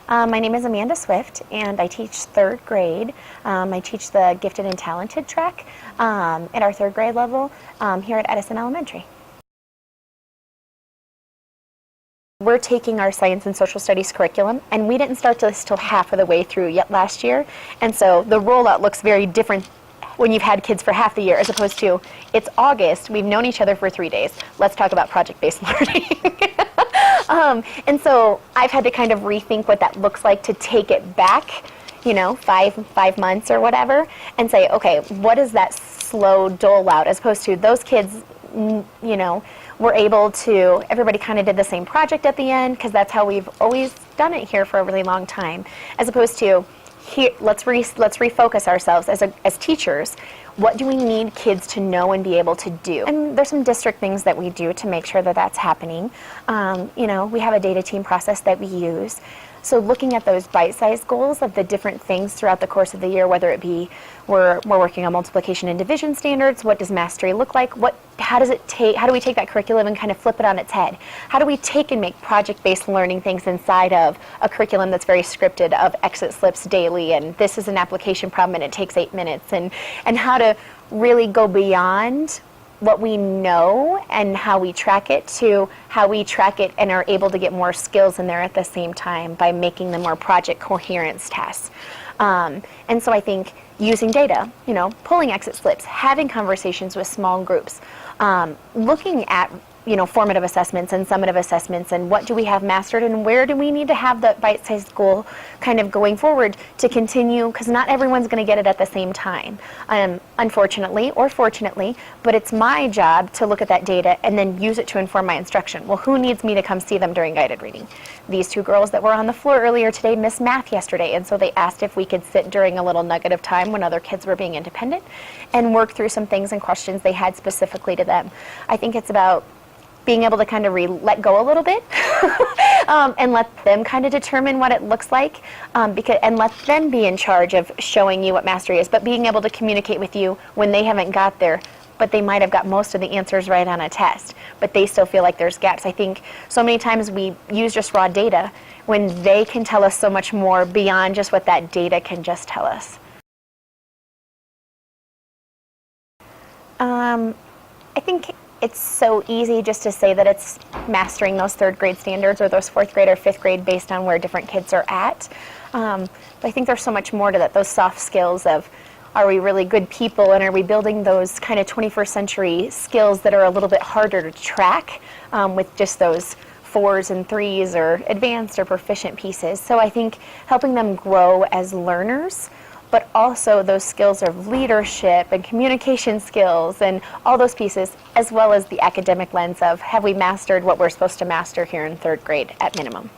My name is Amanda Swift, and I teach third grade. I teach the gifted and talented track at our third grade level here at Edison Elementary. We're taking our science and social studies curriculum, and we didn't start this till half of the way through yet last year, and so the rollout looks very different when you've had kids for half the year as opposed to it's August, we've known each other for 3 days, let's talk about project-based learning. And so I've had to kind of rethink what that looks like to take it back, you know, five months or whatever, and say, okay, what is that slow dole out as opposed to those kids, you know, were able to, everybody kind of did the same project at the end because that's how we've always done it here for a really long time, as opposed to here, let's refocus ourselves as teachers. What do we need kids to know and be able to do? And there's some district things that we do to make sure that that's happening. You know, we have a data team process that we use. So looking at those bite-sized goals of the different things throughout the course of the year, whether it be we're working on multiplication and division standards, what does mastery look like? How do we take that curriculum and kind of flip it on its head? How do we take and make project-based learning things inside of a curriculum that's very scripted of exit slips daily and this is an application problem and it takes 8 minutes, and how to really go beyond what we know and how we track it to how we track it and are able to get more skills in there at the same time by making them more project coherence tests. And so I think using data, you know, pulling exit slips, having conversations with small groups, looking at, you know, formative assessments and summative assessments and what do we have mastered and where do we need to have the bite-sized goal kind of going forward to continue, because not everyone's going to get it at the same time, unfortunately or fortunately, but it's my job to look at that data and then use it to inform my instruction. Well, who needs me to come see them during guided reading? These 2 girls that were on the floor earlier today missed math yesterday, and so they asked if we could sit during a little nugget of time when other kids were being independent and work through some things and questions they had specifically to them. I think it's about being able to kind of let go a little bit and let them kind of determine what it looks like, and let them be in charge of showing you what mastery is, but being able to communicate with you when they haven't got there, but they might have got most of the answers right on a test, but they still feel like there's gaps. I think so many times we use just raw data when they can tell us so much more beyond just what that data can just tell us. I think it's so easy just to say that it's mastering those 3rd grade standards or those 4th grade or 5th grade based on where different kids are at. But I think there's so much more to that, those soft skills of are we really good people and are we building those kind of 21st century skills that are a little bit harder to track with just those 4s and 3s or advanced or proficient pieces. So I think helping them grow as learners, but also those skills of leadership and communication skills and all those pieces, as well as the academic lens of have we mastered what we're supposed to master here in 3rd grade at minimum.